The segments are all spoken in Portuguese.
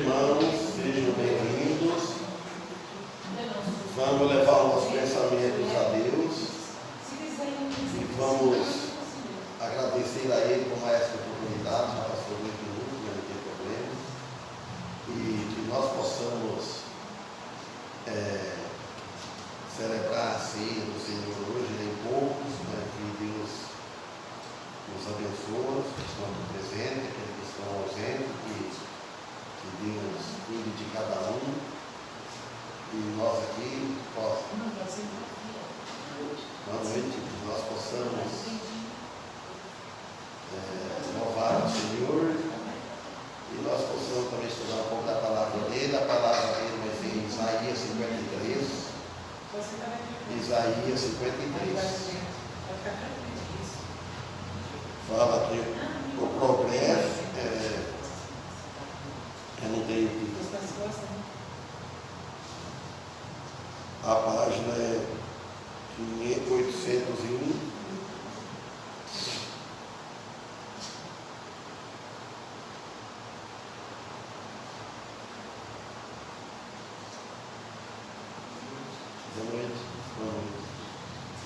irmãos, sejam bem-vindos. Vamos levar os nossos pensamentos a Deus e vamos agradecer a Ele por mais essa oportunidade. Já passou 2 minutos, não tem problema. E que nós possamos celebrar a ceia do Senhor hoje, nem poucos, mas que Deus nos abençoe, os que estão aqui presentes, aqueles que estão ausentes, que Deus cuide de cada um e nós aqui possamos, boa noite, que nós possamos louvar o Senhor e nós possamos também estudar um pouco da palavra dele. A palavra dele vai ser em Isaías 53. Isaías 53. Fala que o progresso eu não tenho aqui. A página é 801. Boa noite.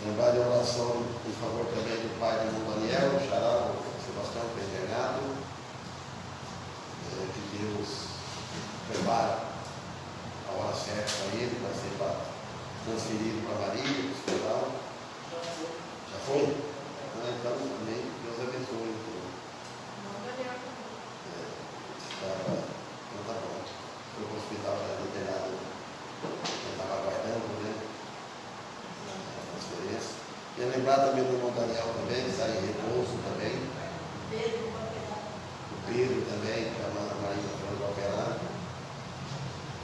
Lembrar de oração em favor também do pai do irmão Daniel, o xará, o Sebastião, que é internado. Que Deus prepare a hora certa para ele, para ser transferido para Maria, para o hospital. Já foi? Então, amém. Deus abençoe. Então tá bom. Foi para o hospital, já era internado. Eu estava aguardando, né? A transferência. E lembrar também do irmão Daniel também, que está em repouso também. O Pedro também, que a Maria foi operar.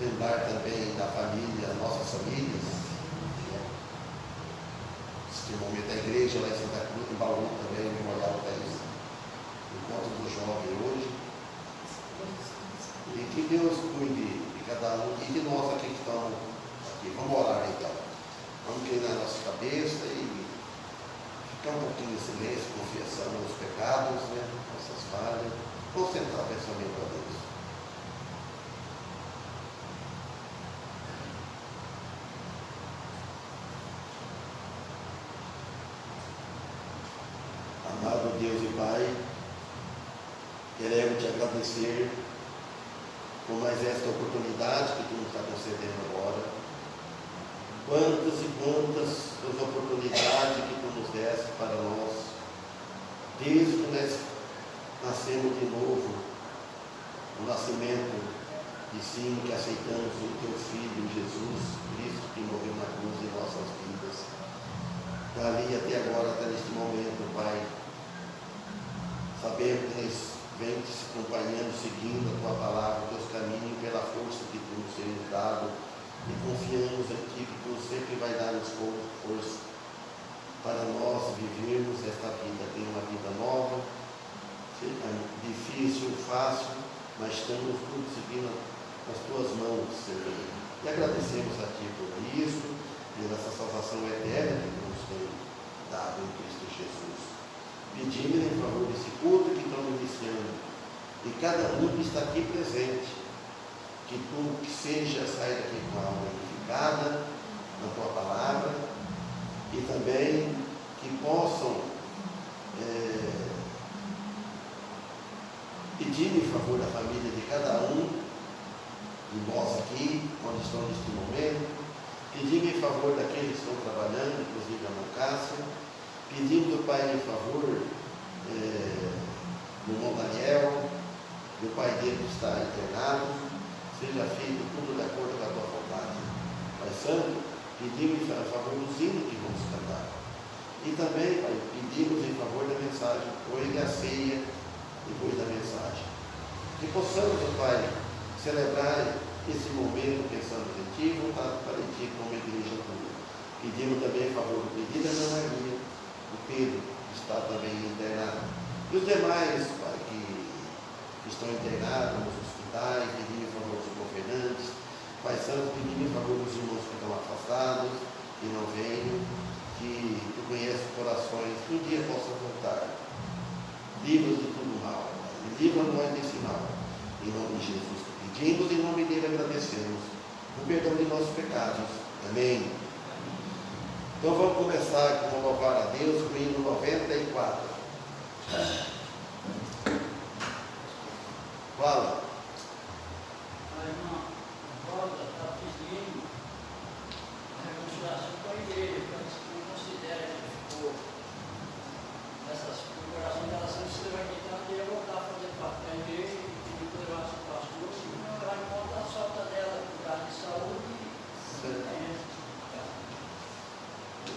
Lembrar também da família, nossas famílias. Neste momento a igreja lá em Santa Cruz, em Bauru também, memorial da encontro do jovem hoje. E que Deus cuide de cada um e de nós aqui que estamos aqui. Vamos orar então. Vamos inclinar a nossa cabeça e ficar um pouquinho em silêncio, confessando os pecados, né? Nossas falhas. Concentrar o pensamento a Deus. Amado Deus e Pai, queremos te agradecer por mais esta oportunidade que tu nos está concedendo agora. Quantas e quantas as oportunidades que tu nos deste para nós, desde que nós nascemos de novo, o nascimento de cima que aceitamos o teu Filho Jesus Cristo que morreu na cruz em nossas vidas. Dali até agora, até neste momento, Pai, sabemos que nós vem te acompanhando, seguindo a tua palavra, os teus caminhos, pela força que tu nos tens dado, e confiamos em ti que tu sempre vai dar-nos força para nós vivermos esta vida, ter uma vida nova, difícil, fácil, mas estamos tudo seguindo as tuas mãos, Senhor. E agradecemos a ti por isso, pela essa salvação eterna que tu nos tem dado em Cristo Jesus. Pedimos em favor desse culto que estamos iniciando, e cada um que está aqui presente, que tu que seja sair daqui com a alma edificada na tua palavra, e também que possam pedir em favor da família de cada um de nós aqui, onde estão neste momento, pedindo em favor daqueles que estão trabalhando, inclusive a Cássia, pedindo, Pai, em favor do irmão Daniel, do pai dele que está internado, seja feito tudo de acordo com a tua vontade. Pai Santo, pedimos em favor dos hinos que vamos cantar. E também, Pai, pedimos em favor da mensagem, depois da ceia, depois da mensagem. Que possamos, Pai, celebrar esse momento pensando em ti, voltado para ti como igreja tua. Pedimos também em favor do pedido da Ana Maria, o Pedro, que está também internado. E os demais, Pai, que estão internados nos hospitais, pedimos em favor dos governantes. Pai Santo, pedimos em favor dos irmãos que estão afastados, que não venham, que tu conheces corações, que um dia possam voltar. Livra-nos de tudo mal, livra-nos desse mal. Em nome de Jesus que Pedimos em nome dele, agradecemos o perdão de nossos pecados. Amém. Então vamos começar com louvar a Deus com o hino 94. Fala. A irmã Rosa está pedindo a reconciliação com a igreja, porque não considera que ficou nessas comemorações dela sendo escravagitando, e ia voltar a fazer parte da igreja e pedir que levasse o pastor, senão ela vai voltar a falta dela por causa de saúde e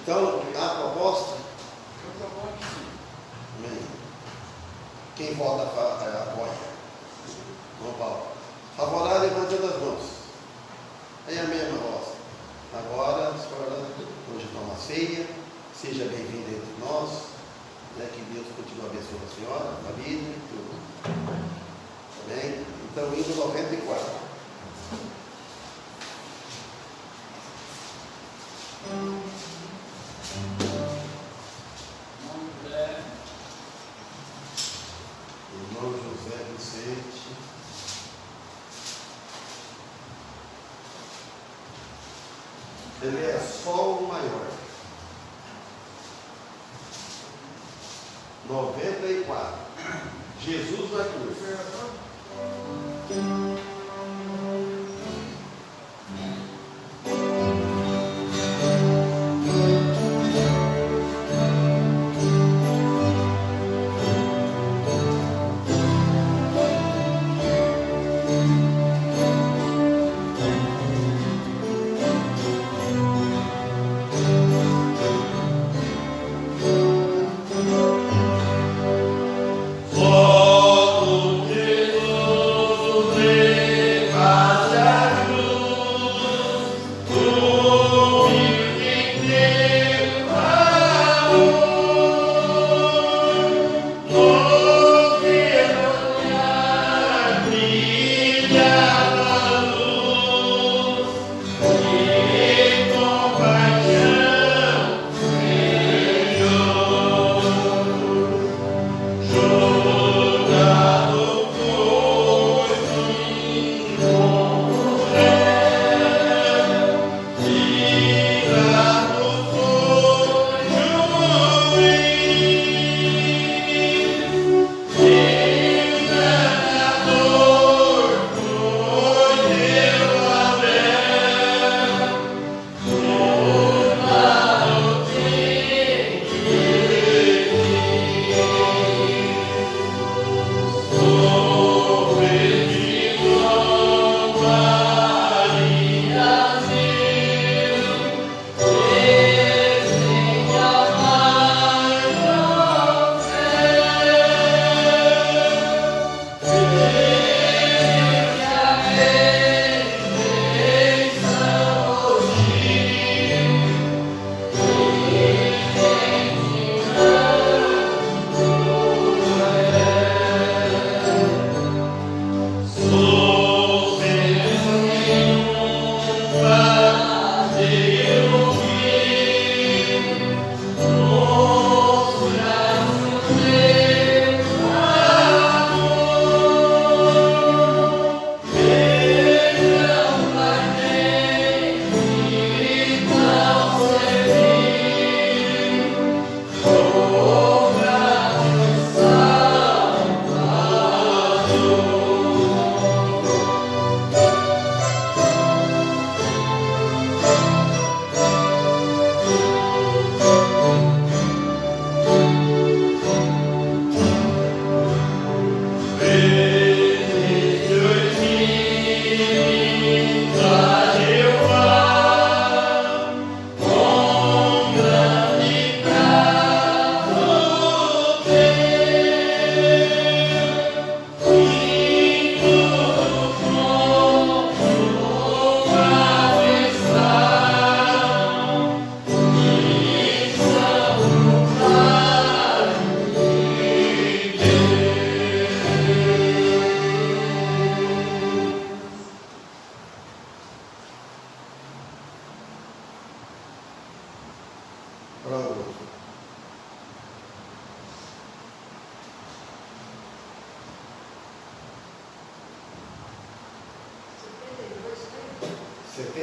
Então, a proposta. eu proponho que sim. Amém. Quem vota apoia? João Paulo. Favorável, levantando as mãos. Aí amém, irmã Rosa. Agora, a senhora hoje toma a ceia. Seja bem-vinda entre nós. Né, que Deus continue abençoando a senhora, a família e tudo. Amém? Então, hino 94. Irmão José Vicente. Ele é Sol maior. 94. Jesus na cruz. Oh, Jesus,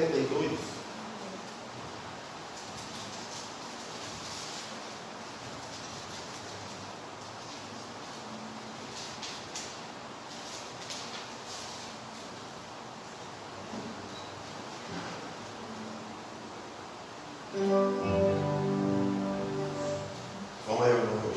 72. Como é o número?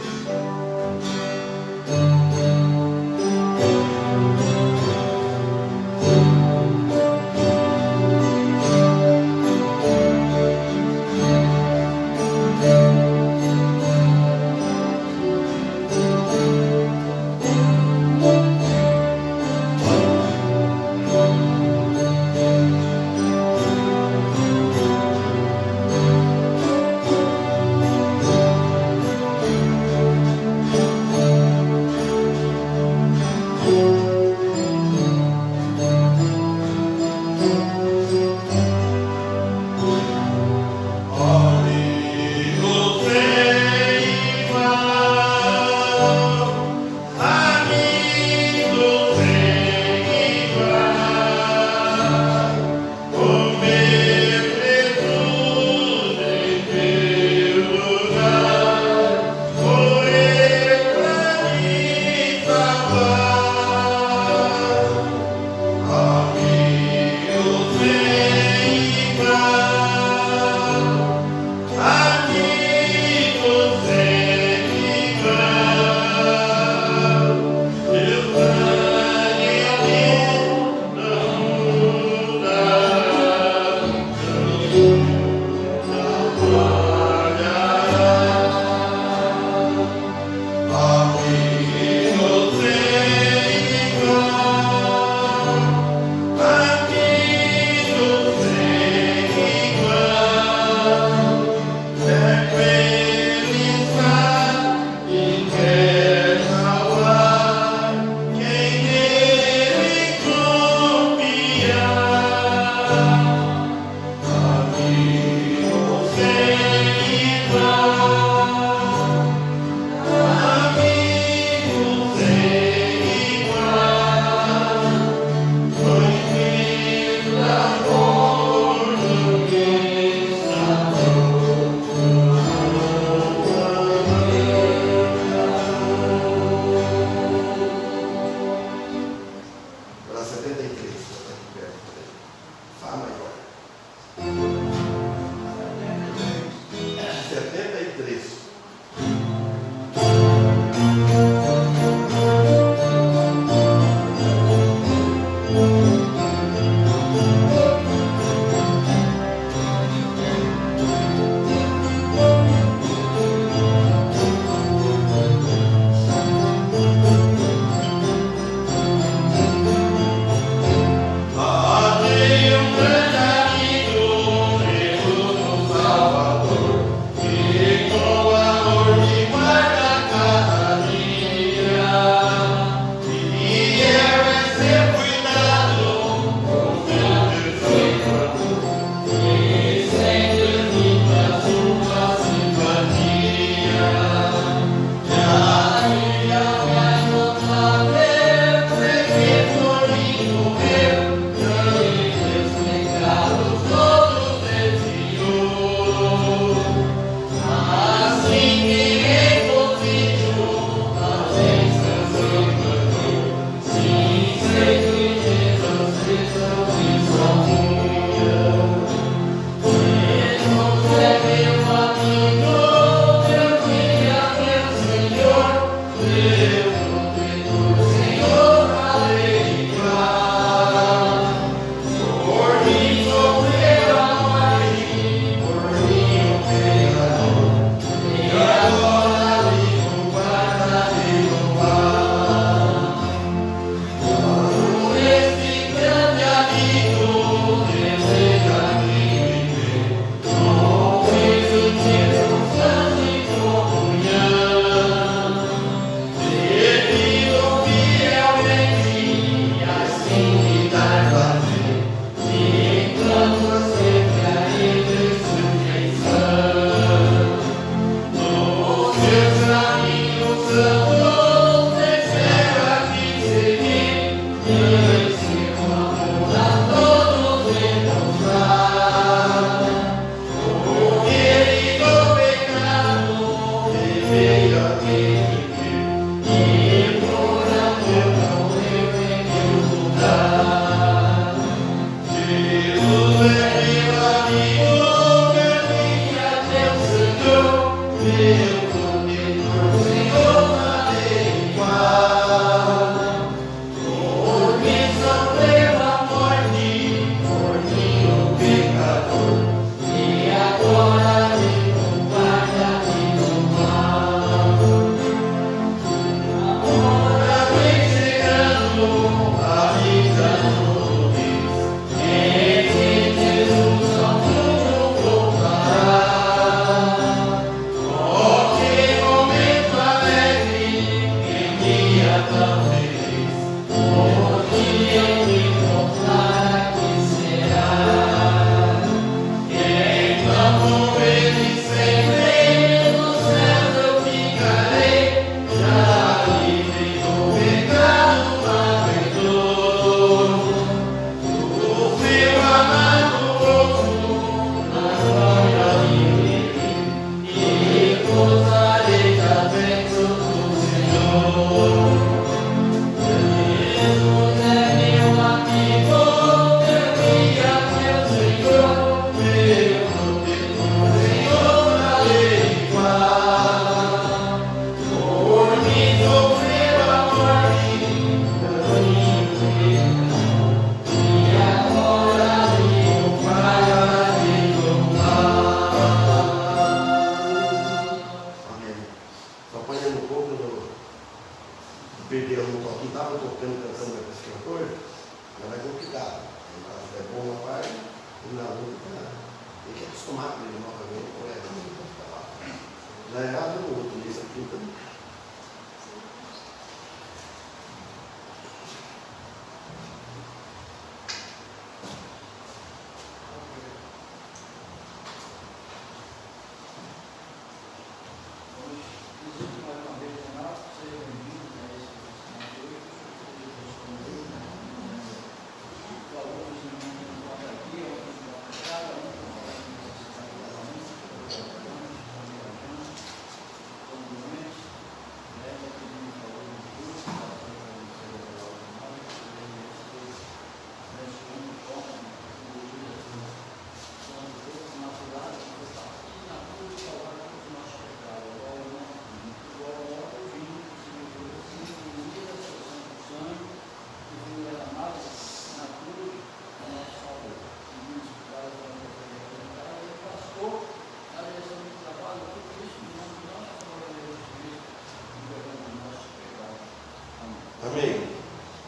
Amém.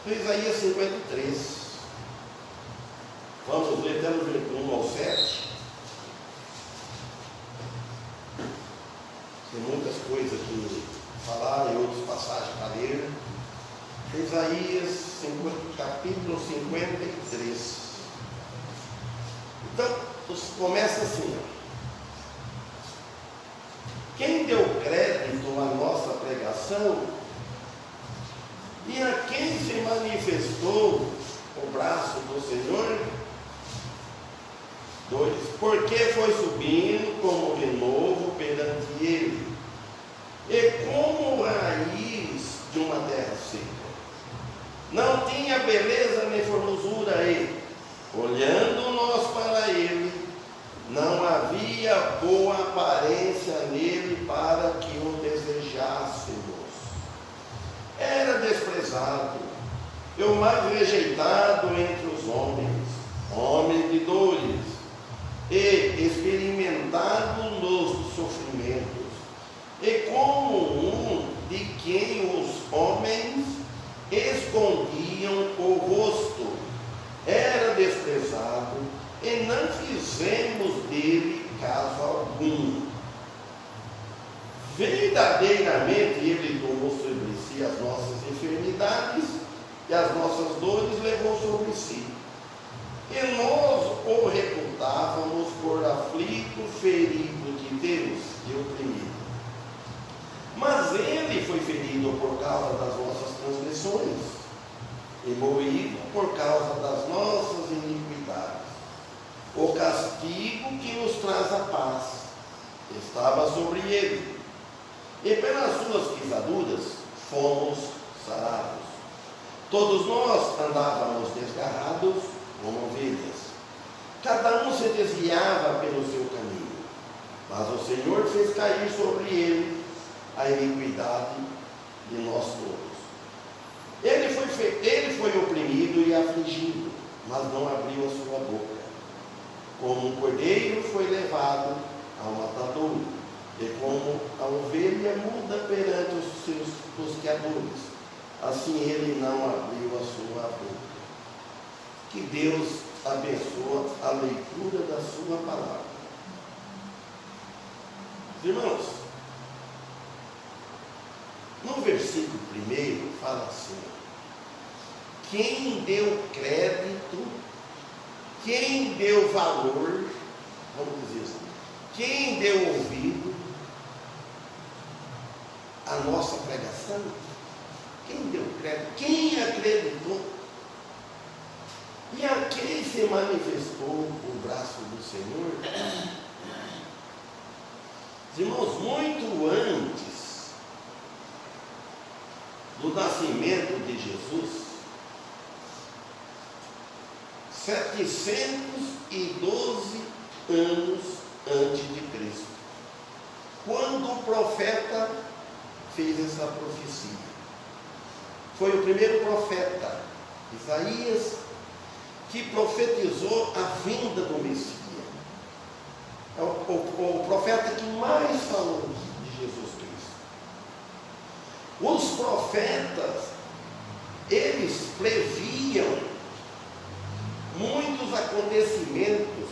Isaías 53. Vamos ler até no 1 ao 7. Tem muitas coisas que falar e outras passagens para ler. Isaías capítulo 53. Então, começa assim. Quem deu crédito à nossa pregação e a quem se manifestou o braço do Senhor? 2. Porque foi subindo como renovo perante ele, e como raiz de uma terra seca. Não tinha beleza nem formosura ele. Olhando nós para ele, não havia boa aparência nele para que o desejássemos. Era desprezado, e o mais rejeitado entre os homens, homem de dores, e experimentado nos sofrimentos, e como um de quem os homens escondiam o rosto. Era desprezado, e não fizemos dele caso algum. Verdadeiramente ele tomou sobre si as nossas enfermidades, e as nossas dores levou sobre si. E nós o reputávamos por aflito, ferido de Deus e oprimido. Mas ele foi ferido por causa das nossas transgressões, e moído por causa das nossas iniquidades. O castigo que nos traz a paz estava sobre ele, e pelas suas pisaduras fomos sarados. Todos nós andávamos desgarrados como ovelhas, cada um se desviava pelo seu caminho, mas o Senhor fez cair sobre ele a iniquidade de nós todos. Ele foi oprimido e afligido, mas não abriu a sua boca. Como um cordeiro foi levado ao matadouro, e como a ovelha muda perante os seus tosqueadores, assim ele não abriu a sua boca. Que Deus abençoe a leitura da sua palavra. Irmãos, no versículo 1 fala assim: quem deu crédito, quem deu valor, vamos dizer assim, quem deu ouvido à nossa pregação, quem deu crédito, quem acreditou, e a quem se manifestou o braço do Senhor? Irmãos, muito antes do nascimento de Jesus, 712 anos antes de Cristo, quando o profeta fez essa profecia. Foi o primeiro profeta, Isaías, que profetizou a vinda do Messias. É o profeta que mais falou de Jesus Cristo. Os profetas, eles previam muitos acontecimentos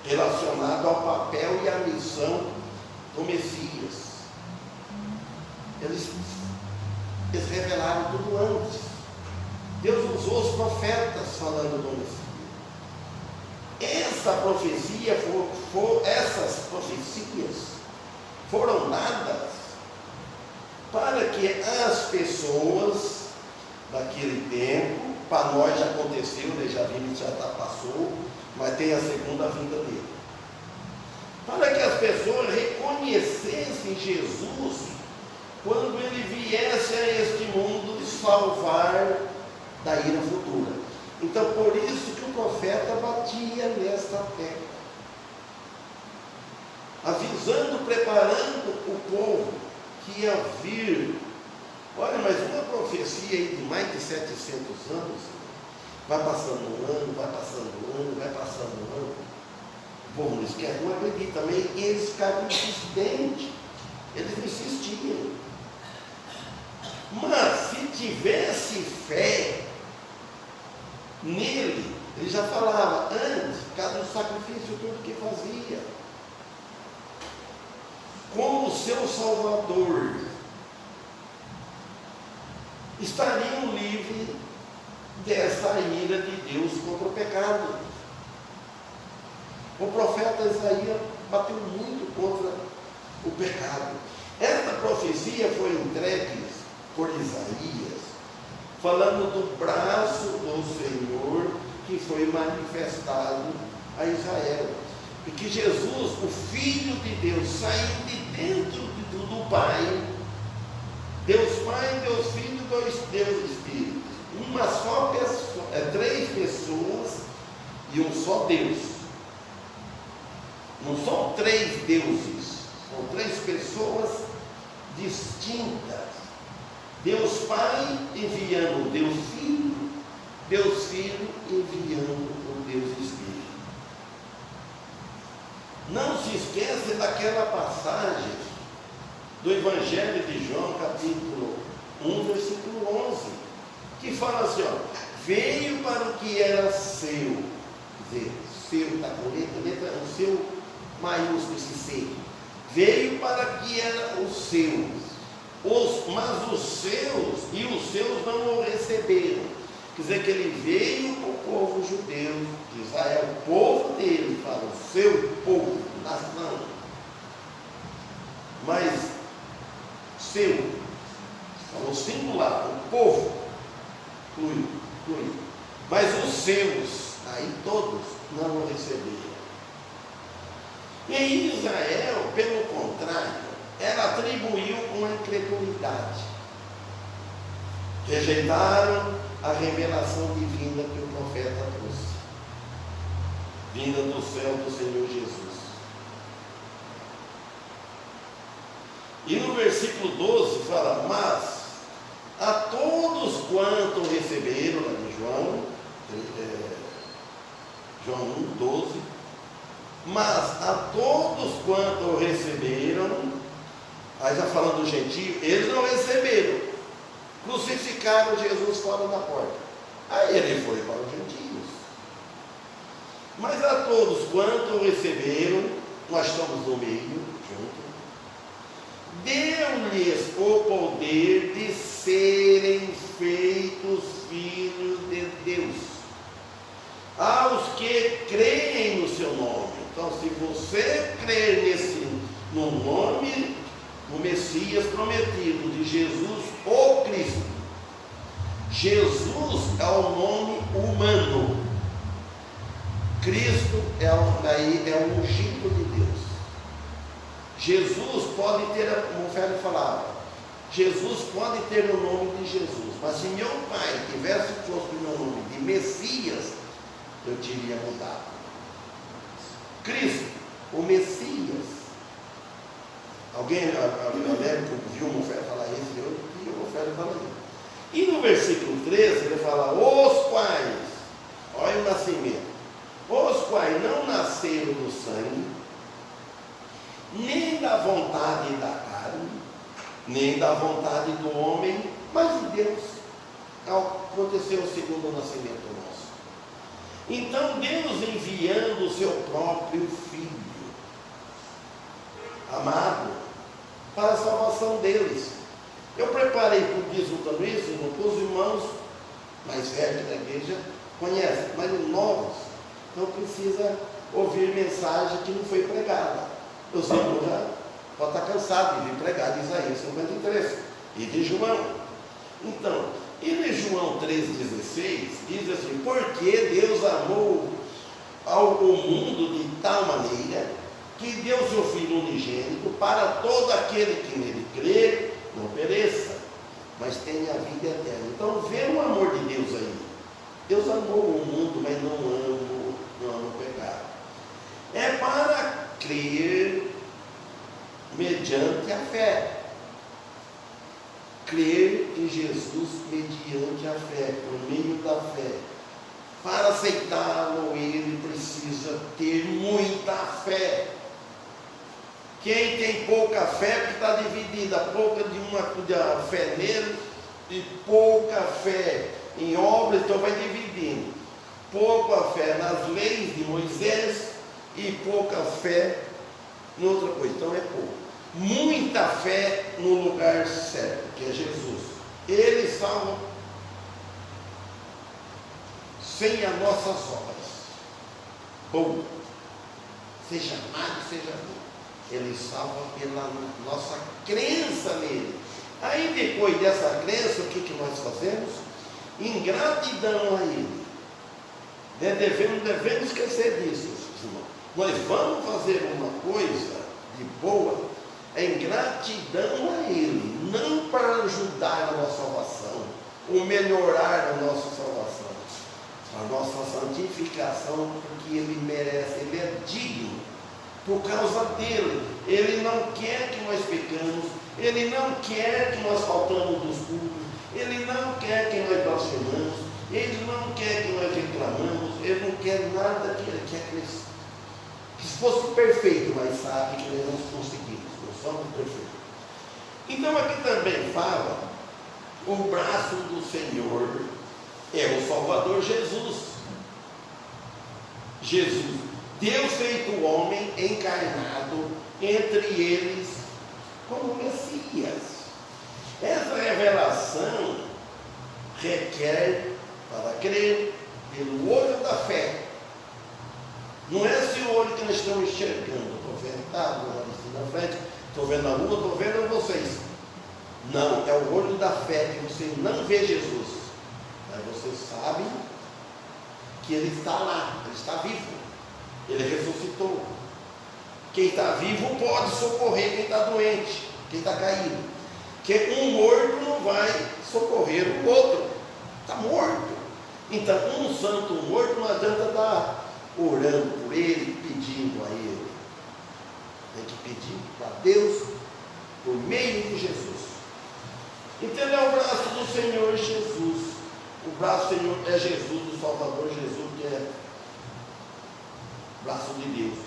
relacionados ao papel e à missão do Messias. Eles revelaram tudo antes. Deus usou os profetas falando do Messias. Essas profecias foram dadas para que as pessoas daquele tempo, para nós já aconteceu, né? Já vimos, já passou, mas tem a segunda vinda dele, para que as pessoas reconhecessem Jesus quando ele viesse a este mundo salvar da ira futura. Então, por isso que o profeta batia nesta tecla, avisando, preparando o povo que ia vir. Olha, mas uma profecia aí de mais de 700 anos, vai passando um ano, vai passando um ano, vai passando um ano, o povo não esquece, não acredita também, e eles ficavam insistentes, eles insistiam. Mas se tivesse fé nele, ele já falava antes, cada sacrifício, tudo que fazia, como seu Salvador, estariam livres dessa ira de Deus contra o pecado. O profeta Isaías bateu muito contra o pecado. Esta profecia foi entregue por Isaías, falando do braço do Senhor que foi manifestado a Israel. E que Jesus, o Filho de Deus, saiu de dentro do Pai, Deus Pai, Deus Filho, Deus Espírito. Uma só pessoa, três pessoas e um só Deus. Não são três deuses, são três pessoas distintas. Deus Pai enviando Deus Filho enviando o Deus Espírito. Não se esqueça daquela passagem do Evangelho de João, capítulo 1, versículo 11, que fala assim, ó, veio para o que era seu, quer dizer, seu está com letra, o seu maiúsculo, esse seu, veio para que era os seus, mas os seus não o receberam. Quer dizer que ele veio para o povo judeu de Israel, o povo dele, fala, o seu povo, nação, mas seu, falou singular, o povo, inclui, mas os seus, aí todos, não o receberam. E aí Israel, pelo contrário, ela atribuiu uma incredulidade, rejeitaram a revelação divina que o profeta trouxe, vinda do céu do Senhor Jesus. E no versículo 12 fala, mas a todos quanto receberam, lá de João 1, 12, mas a todos quanto receberam, aí já falando do gentio, eles não receberam, crucificaram Jesus fora da porta, aí ele foi para os gentios. Mas a todos quanto receberam, nós estamos no meio, junto, deu-lhes o poder de ser aos que creem no seu nome. Então, se você crer no nome do Messias prometido, de Jesus, o Cristo. Jesus é o nome humano. Cristo é o ungido de Deus. Jesus pode ter, como o velho falava, Jesus pode ter o nome de Jesus, mas se meu pai tivesse posto o meu nome de Messias, eu teria mudado. Cristo, o Messias. Alguém, eu lembro que viu o Mofé falar isso, e o Mofé fala isso. E no versículo 13 ele fala, os quais, olha o nascimento, os quais não nasceram do sangue, nem da vontade da carne, nem da vontade do homem, mas de Deus. Aconteceu o segundo nascimento nosso. Então Deus enviando o seu próprio Filho, amado, para a salvação deles. Eu preparei, resultando isso, os irmãos mais velhos da igreja conhecem, mas os novos não precisa ouvir mensagem que não foi pregada. Eu sei que já pode estar cansado de vir pregar de Isaías 53 e de João. Então, e em João 3,16 diz assim, porque Deus amou ao mundo de tal maneira que deu seu Filho unigênito para todo aquele que nele crê, não pereça, mas tenha a vida eterna. Então vê o amor de Deus aí. Deus amou o mundo, mas não ama o pecado. É para crer mediante a fé. Crer em Jesus mediante a fé, por meio da fé. Para aceitá-lo, ele precisa ter muita fé. Quem tem pouca fé, porque está dividida, pouca de fé nele e pouca fé em obras, então vai dividindo. Pouca fé nas leis de Moisés e pouca fé em outra coisa, então é pouco. Muita fé no lugar certo, que é Jesus. Ele salva sem as nossas obras. Bom, seja amado, seja bom. Ele salva pela nossa crença nele. Aí depois dessa crença, o que nós fazemos? Ingratidão a ele. Devemos esquecer disso, irmão. Nós vamos fazer uma coisa de boa, é ingratidão a ele, não para ajudar a nossa salvação, ou melhorar a nossa salvação, a nossa santificação, porque ele merece, ele é digno. Por causa dele, ele não quer que nós pecamos, ele não quer que nós faltamos dos cultos, ele não quer que nós blasfemamos, ele não quer que nós reclamamos, ele não quer nada que ele quer que fosse perfeito, mas sabe que nós não conseguimos, nós somos perfeitos. Então aqui também fala, o braço do Senhor é o Salvador Jesus. Jesus. Deus feito homem, encarnado entre eles como Messias. Essa revelação requer, para crer, pelo olho da fé. Não é esse olho que nós estamos enxergando. Estou vendo, tá, ali na frente, estou vendo a lua, estou vendo vocês. Não, é o olho da fé, que você não vê Jesus, mas você sabe que ele está lá, ele está vivo. Ele ressuscitou. Quem está vivo pode socorrer quem está doente, quem está caído. Porque um morto não vai socorrer o outro, está morto. Então, um santo morto não adianta estar orando por ele, pedindo a ele. Tem que pedir para Deus por meio de Jesus. Então, é o braço do Senhor Jesus. O braço do Senhor é Jesus, do Salvador Jesus, que é braço de Deus.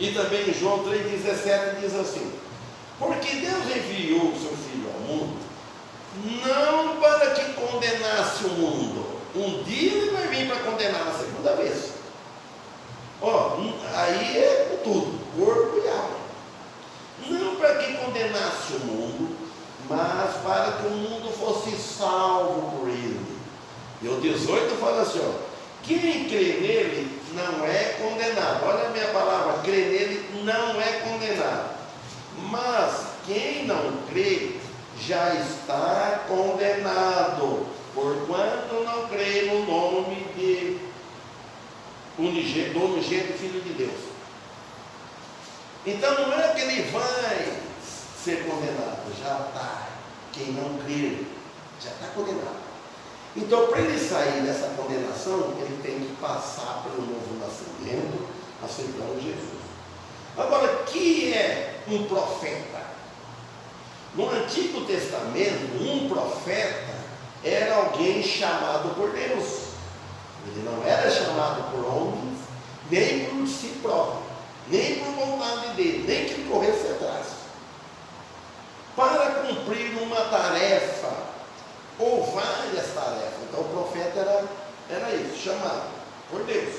E também em João 3,17 diz assim: porque Deus enviou o seu Filho ao mundo, não para que condenasse o mundo. Um dia ele vai vir para condenar a segunda vez. Aí é com tudo, corpo e alma. Não para que condenasse o mundo, mas para que o mundo fosse salvo por ele. E o 18 fala assim, Quem crê nele não é condenado. Olha a minha palavra, crê nele não é condenado. Mas quem não crê já está condenado, porquanto não crê no nome do unigênito Filho de Deus. Então não é que ele vai ser condenado, já está. Quem não crê já está condenado. Então, para ele sair dessa condenação, ele tem que passar pelo novo nascimento, aceitando Jesus. Agora, que é um profeta? No Antigo Testamento, um profeta era alguém chamado por Deus. Ele não era chamado por homens, nem por si próprio, nem por vontade dele, nem que ele corresse atrás. Para cumprir uma tarefa, ou várias tarefas. Então o profeta era isso, chamado por Deus,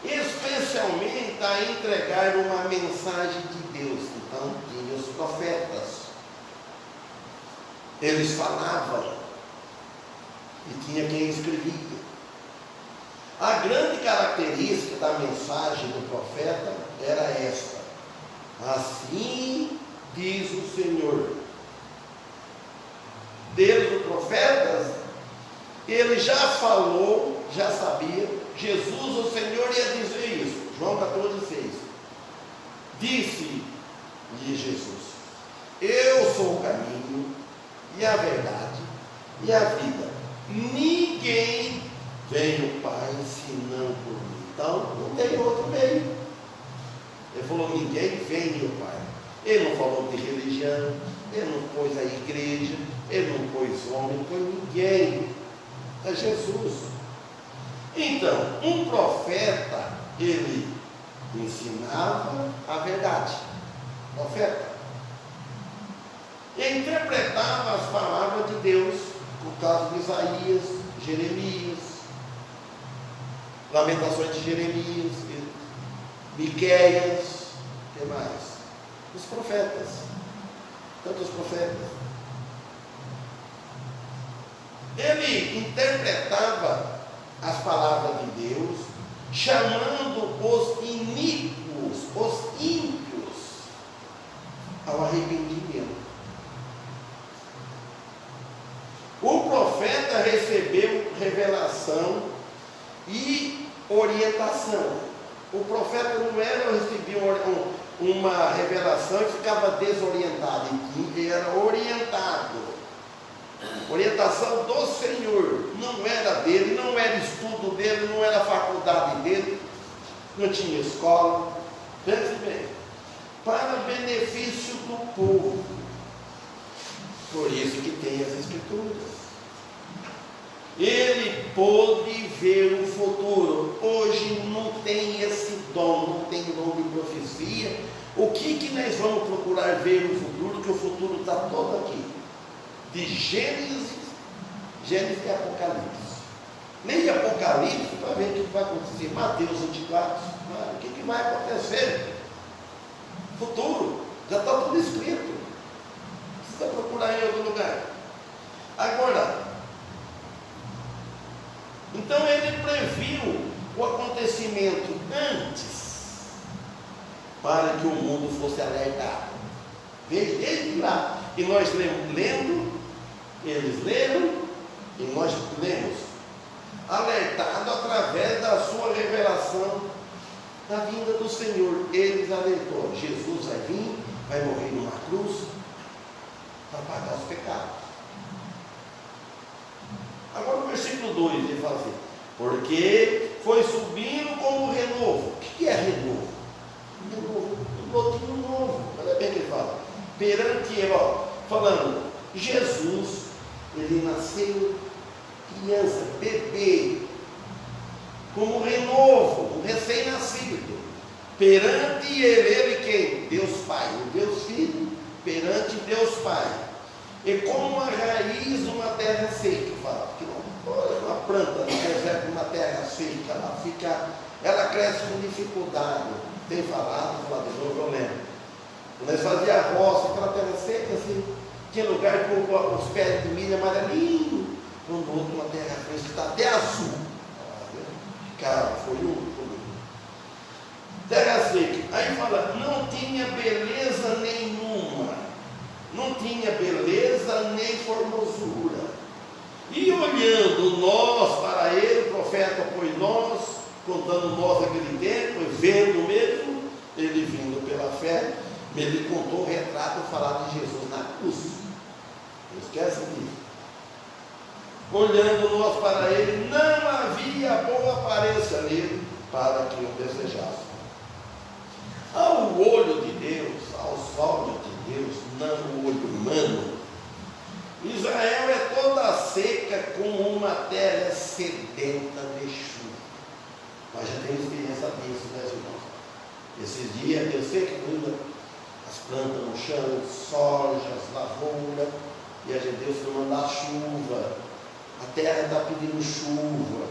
especialmente a entregar uma mensagem de Deus. Então tinha os profetas, eles falavam e tinha quem escrevia. A grande característica da mensagem do profeta era esta: assim diz o Senhor. Deus, os profetas, ele já falou, já sabia. Jesus, o Senhor, ia dizer isso. João 14,6. Disse-lhe Jesus: eu sou o caminho e a verdade e a vida. Ninguém vem ao Pai senão por mim. Então não tem outro meio. Ele falou: ninguém vem ao Pai. Ele não falou de religião, ele não pôs a igreja, ele não pôs homem, não pôs ninguém. É Jesus. Então, um profeta, ele ensinava a verdade. Profeta. E interpretava as palavras de Deus, no caso de Isaías, Jeremias, Lamentações de Jeremias, Miqueias, o que mais? Os profetas, tantos profetas. Ele interpretava as palavras de Deus, chamando os iníquos, os ímpios, ao arrependimento. O profeta recebeu revelação e orientação. O profeta não recebia uma revelação e ficava desorientado, ele era orientado. Orientação do Senhor, não era dele, não era estudo dele, não era faculdade dele, não tinha escola. Pense bem, para benefício do povo. Por isso que tem as Escrituras. Ele pôde ver o futuro. Hoje não tem esse dom, não tem dom de profecia. O que nós vamos procurar ver no futuro? Que o futuro está todo aqui. De Gênesis e Apocalipse. Leia Apocalipse para ver o que vai acontecer. Mateus 24, o que vai acontecer? Futuro, já está tudo escrito. Precisa procurar em outro lugar. Agora, então ele previu o acontecimento antes, para que o mundo fosse alertado. Desde lá. E nós lendo, eles leram, e nós lemos, alertado através da sua revelação da vinda do Senhor. Eles alertou: Jesus vai vir, vai morrer numa cruz para pagar os pecados. Agora no versículo 2 ele fala assim: porque foi subindo como renovo. O que é renovo? Renovo, um brotinho novo. Olha bem o que ele fala. Perante ele, falando, Jesus, ele nasceu criança, bebê, como renovo, um recém-nascido. Perante ele quem? Deus Pai, o Deus Filho, perante Deus Pai. E como uma raiz numa terra seca, fala, porque uma planta no deserto, uma terra seca, ela cresce com dificuldade. Tem falado de novo, eu lembro. Nós fazíamos a roça, aquela terra seca, assim, tinha lugar com os pés de milho amarelinho, quando outro uma terra fresca, está até azul. ficava, foi único. Terra seca. Aí fala, não tinha beleza nenhuma, não tinha beleza nem formosura. E olhando nós para ele, o profeta, pois nós, contando nós aquele tempo, vendo mesmo, ele vindo pela fé, ele contou o retrato falado de Jesus na cruz. Não esquece disso. Olhando nós para ele, não havia boa aparência nele para que o desejasse. Ao olho de Deus, aos olhos de Deus, não o olho humano, Israel é toda seca como uma terra sedenta de chuva. Nós já temos experiência disso, né, irmãos? Esses dias, eu sei que ainda as plantas no chão, soja, as lavouras, e a gente, Deus vai mandar chuva. A terra está pedindo chuva.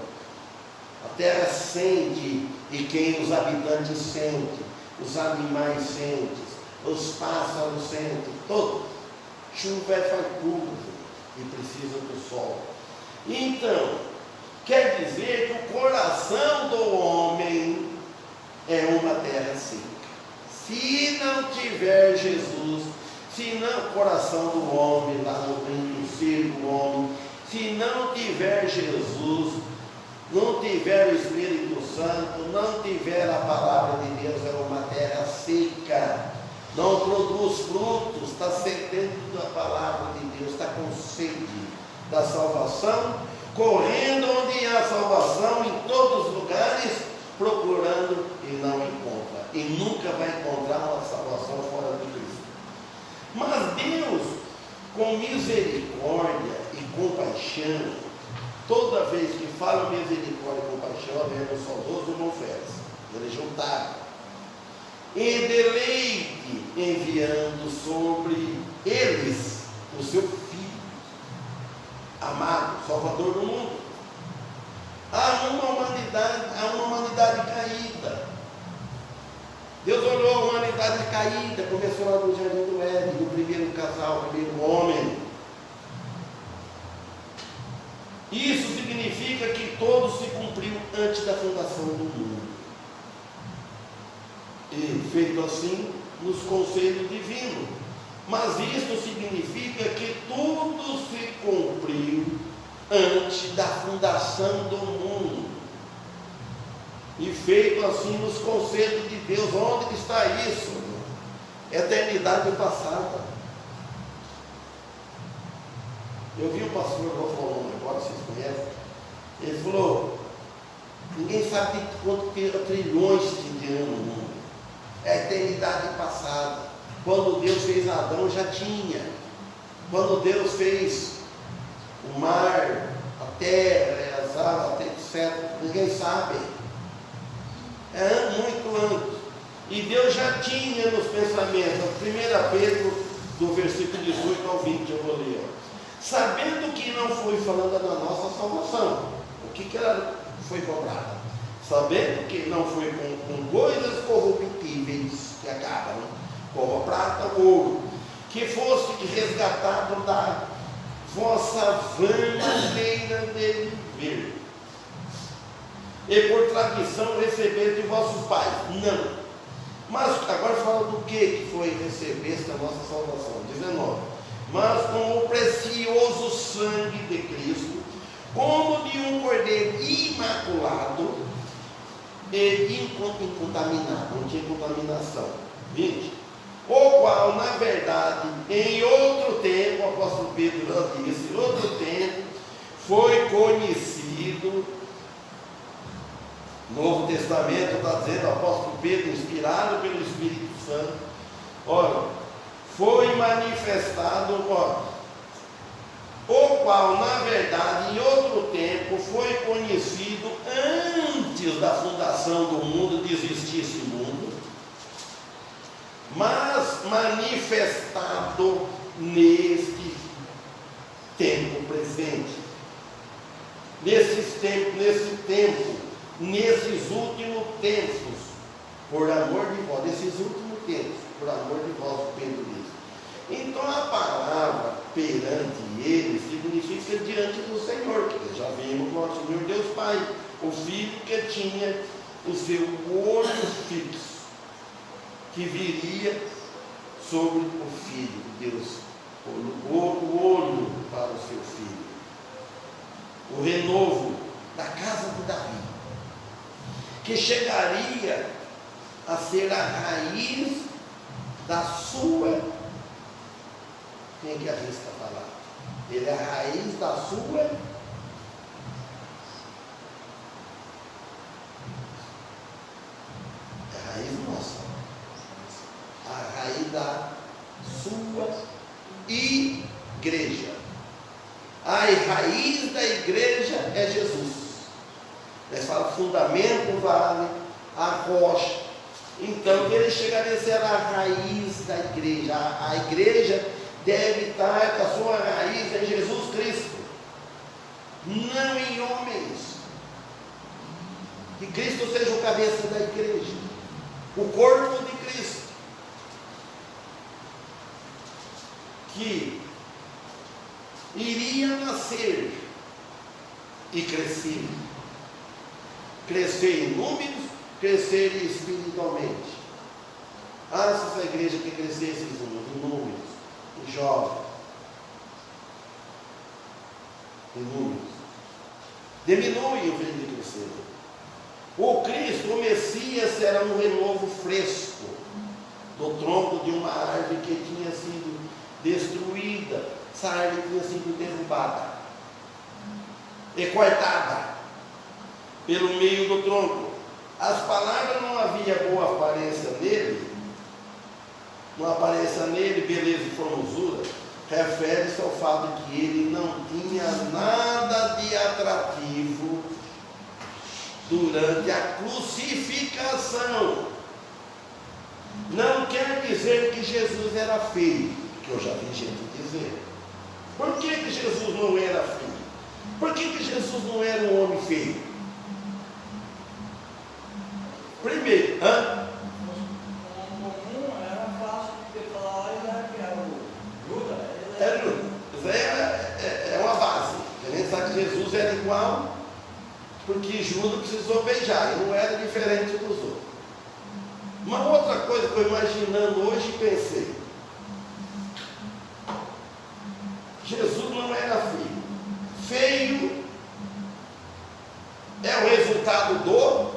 A terra sente, e quem os habitantes sentem, os animais sentem, os pássaros sentem, todos. Chuva é fartura e precisa do sol. Então, quer dizer que o coração do homem é uma terra seca. Se não tiver Jesus, se não o coração do homem, lá no ser do homem, se não tiver Jesus, não tiver o Espírito Santo, não tiver a palavra de Deus, é uma terra seca, não produz frutos, está sedento da palavra de Deus, está com sede da salvação, correndo onde há salvação, em todos os lugares, procurando e não encontra, e nunca vai encontrar uma salvação fora de Cristo. Mas Deus, com misericórdia e compaixão, toda vez que fala misericórdia e compaixão, é o saudoso irmão Félix, eles juntaram, e deleite enviando sobre eles o seu Filho amado, Salvador do mundo. Há uma humanidade caída. Deus olhou a humanidade caída, começou lá no Jardim do Éden, no primeiro casal, o primeiro homem. Isso significa que todo se cumpriu antes da fundação do mundo. E feito assim, nos conselhos divinos. Mas isso significa que tudo se cumpriu antes da fundação do mundo. E feito assim nos conselhos de Deus. Onde está isso? Eternidade passada. Eu vi um pastor, vou falar um negócio, vocês conhecem. Ele falou, ninguém sabe de quanto trilhões de anos no mundo. É a eternidade passada. Quando Deus fez Adão, já tinha. Quando Deus fez o mar, a terra, as águas, etc., ninguém sabe. É muito antes. E Deus já tinha nos pensamentos. 1 Pedro, do versículo 18 ao 20, eu vou ler. Sabendo que não foi falando da nossa salvação. O que ela foi cobrada? Sabendo que não foi com coisas corruptíveis que acabam, como a prata ou ouro, que fosse resgatado da vossa vã maneira de viver, e por tradição receber de vossos pais. Não. Mas agora fala do que foi receber esta nossa salvação. 19. Mas com o precioso sangue de Cristo, como de um cordeiro imaculado e incontaminado, não tinha contaminação. 20. O qual, na verdade, em outro tempo, o apóstolo Pedro já disse, em outro tempo, foi conhecido. Novo Testamento está dizendo, o apóstolo Pedro, inspirado pelo Espírito Santo, olha, foi manifestado, o qual, na verdade, em outro tempo, foi conhecido antes da fundação do mundo, de existir esse mundo, mas manifestado neste tempo presente, nesse tempo, nesses últimos tempos, por amor de vós, nesses últimos tempos, por amor de vós, Pedro diz. Então a palavra perante ele significa diante do Senhor, que já vimos que nós nosso Senhor Deus Pai, o Filho que tinha o seu olho fixo, que viria sobre o Filho de Deus, o olho para o seu Filho, o renovo da casa de Davi, que chegaria a ser a raiz da sua, quem é que arrisca falar? Ele é a raiz da sua, é a raiz nossa, a raiz da sua igreja. A raiz da igreja é Jesus. Eles falam fundamento, vale, a rocha. Então ele chegaria a ser a raiz da igreja. A igreja deve estar com a sua raiz em Jesus Cristo, não em homens. Que Cristo seja o cabeça da igreja, o corpo de Cristo, que iria nascer e crescer, crescer em números, crescer espiritualmente. Se essa igreja que crescesse em números, em jovens, em números, diminui o vez de crescer. O Cristo, o Messias, era um renovo fresco do tronco de uma árvore que tinha sido destruída. Essa árvore tinha sido derrubada e cortada pelo meio do tronco. As palavras, não havia boa aparência nele, não aparência nele beleza e formosura, refere-se ao fato de que ele não tinha nada de atrativo durante a crucificação. Não quer dizer que Jesus era feio, que eu já vi gente dizer. Por que Jesus não era feio? Por que Jesus não era um homem feio? Primeiro, comum era fácil de falar, que era o Judas. É uma base. A gente sabe que Jesus era igual, porque Judas precisou beijar, e não era diferente dos outros. Uma outra coisa que eu imaginando hoje pensei: Jesus não era feio. Feio é o resultado do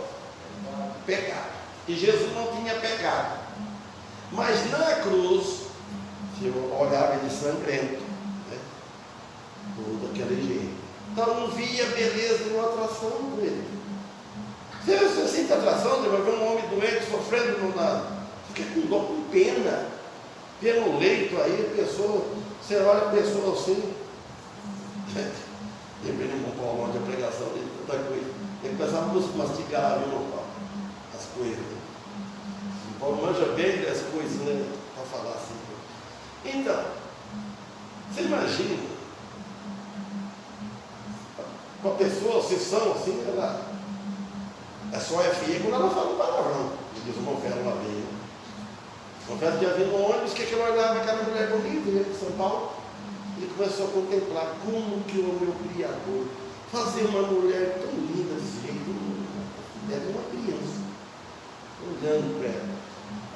pecado. E Jesus não tinha pecado. Mas na cruz, se eu olhava ele sangrento, né? Todo aquele jeito. Então não via beleza e atração por ele. Você sente atração, você vai ver um homem doente sofrendo no nada. Fica com dor, com pena. Pelo leito aí, a pessoa, você olha a pessoa assim. Lembrei com o Paulo ontem a pregação dele, tanta coisa. Ele pensava a mastigar, viu, Paulo? As coisas. O Paulo manja bem das coisas, né? Para falar assim. Então, você imagina uma pessoa, se são assim, ela só é feia quando ela fala um palavrão. Diz o Monfero uma vez. O Monfero tinha vindo um ônibus que ele olhava aquela mulher bonita, ele de São Paulo. Ele começou a contemplar como que o meu Criador fazia uma mulher tão linda desse jeito. Era uma criança olhando para ela.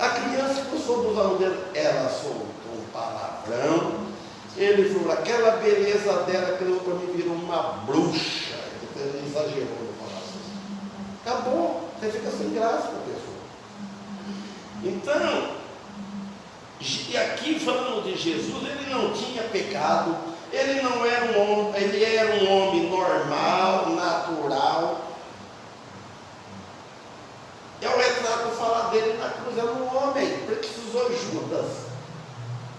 A criança que soube usar o dedo, ela soltou um palavrão. Ele falou, aquela beleza dela criou para mim, virou uma bruxa. Ele exagerou no palácio. Acabou, você fica sem graça com a pessoa. Então, e aqui falando de Jesus, ele não tinha pecado, ele não era um homem, ele era um homem normal, natural. É o retrato falar dele na cruz, era um homem, precisou Judas.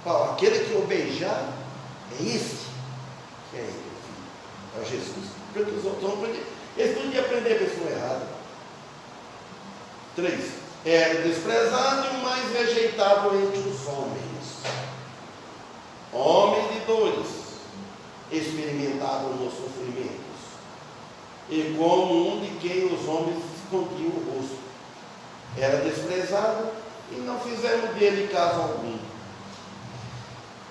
Fala, aquele que eu beijar é este. Quem é ele? É Jesus. Porque os outros não aprenderam. Eles podiam aprender a pessoa errada. 3. Era desprezado e mais rejeitado entre os homens. Homem de dores, experimentado nos sofrimentos, e como um de quem os homens escondiam o rosto. Era desprezado e não fizeram dele caso algum.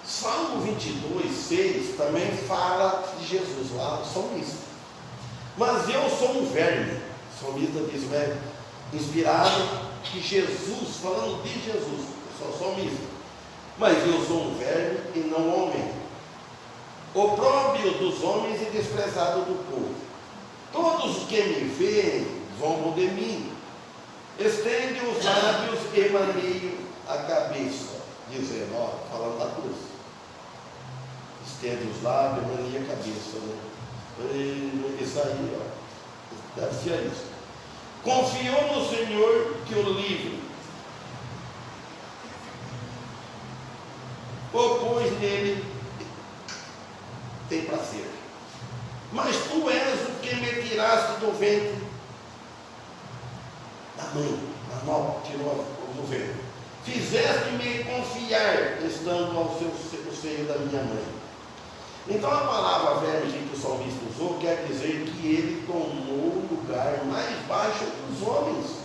Salmo 22, 6 também fala de Jesus, lá no salmista. Mas eu sou um verme. O salmista diz, né? Inspirado de Jesus, falando de Jesus, eu sou salmista. Mas eu sou um verme e não homem, opróbrio dos homens e desprezado do povo. Todos os que me veem zombam de mim, estende os lábios e maneiam a cabeça, dizendo, ó, falando da cruz, estende os lábios e maneia a cabeça, né? Isso aí, ó, deve ser isso. Confiou no Senhor que o livre, pois nele tem prazer. Mas tu és o que me tiraste do ventre da mãe, da mão, tirou do ventre. Fizeste-me confiar, estando ao seio da minha mãe. Então a palavra verme que o salmista usou quer dizer que ele tomou o lugar mais baixo dos homens.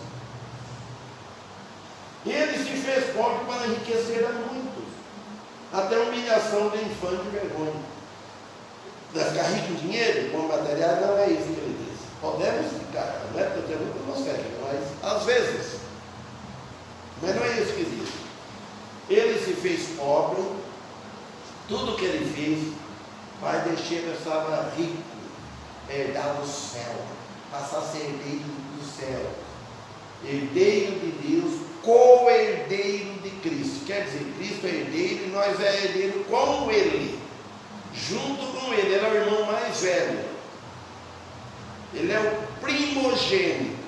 Ele se fez pobre para enriquecer a muitos, até a humilhação de infame e vergonha. Ficar rico em dinheiro, com material, não é isso que ele diz. Podemos ficar, não é porque eu tenho muito consegue, mas às vezes. Mas não é isso que diz. Ele se fez pobre, tudo que ele fez, Pai deixei estava rico, herdar o céu, passar a ser herdeiro do céu, herdeiro de Deus, co-herdeiro de Cristo. Quer dizer, Cristo é herdeiro e nós é herdeiro com Ele, junto com Ele. Ele é o irmão mais velho, Ele é o primogênito,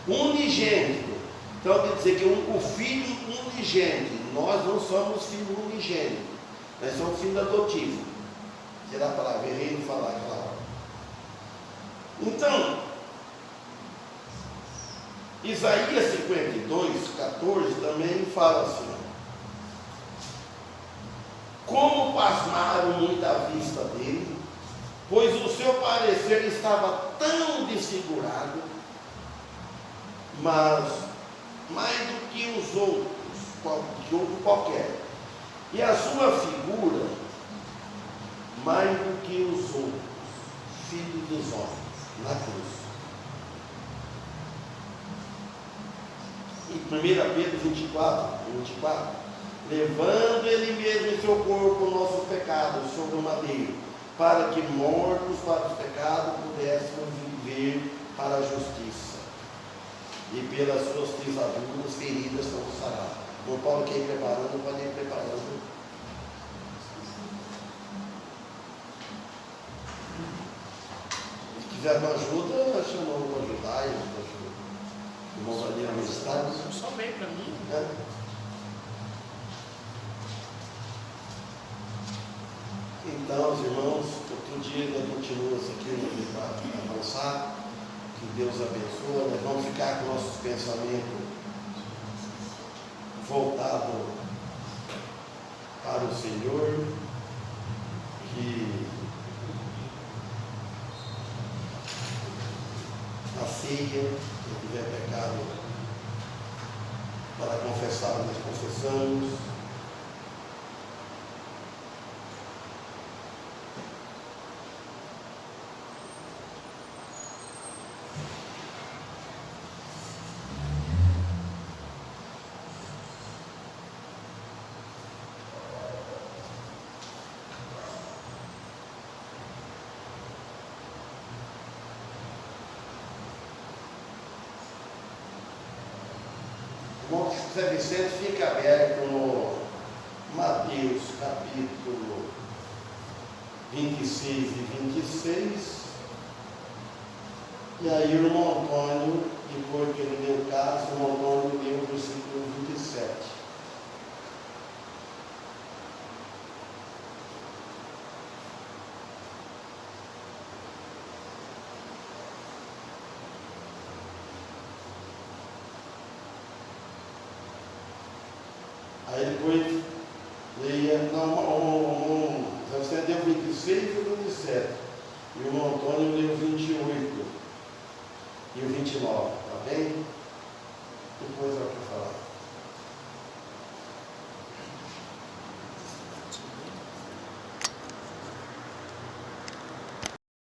unigênito. Então quer dizer que o filho unigênito, nós não somos filho unigênito, nós somos filho adotivo. Será a palavra, errei de falar, claro. Então, Isaías 52, 14 também fala assim: como pasmaram muito à vista dele, pois o seu parecer estava tão desfigurado, mas mais do que os outros, de outro qualquer, e a sua figura mais do que os outros, filhos dos homens, na cruz. Em 1 Pedro 24, levando ele mesmo em seu corpo o nosso pecado sobre o madeiro, para que mortos para os pecados pudéssemos viver para a justiça, e pelas suas pisaduras feridas somos sarados. O Paulo quer ir preparando, pode ir preparando. Se quiser uma ajuda, chamou para ajudar, irmãos ali administrados. Só bem para mim. Então, os irmãos, outro dia ainda continua isso aqui para avançar. Que Deus abençoe. Nós vamos ficar com nossos pensamentos voltados para o Senhor, que a ceia, se tiver pecado, para confessar, nós confessamos. José Vicente fica aberto no Mateus capítulo 26 e 26. E aí o irmão Antônio, depois que ele leu o caso, o irmão Antônio leu o versículo 27. Aí depois leia, você deu 26 e 27. E o irmão Antônio leu 28 e o 29, tá bem? Depois eu vou falar.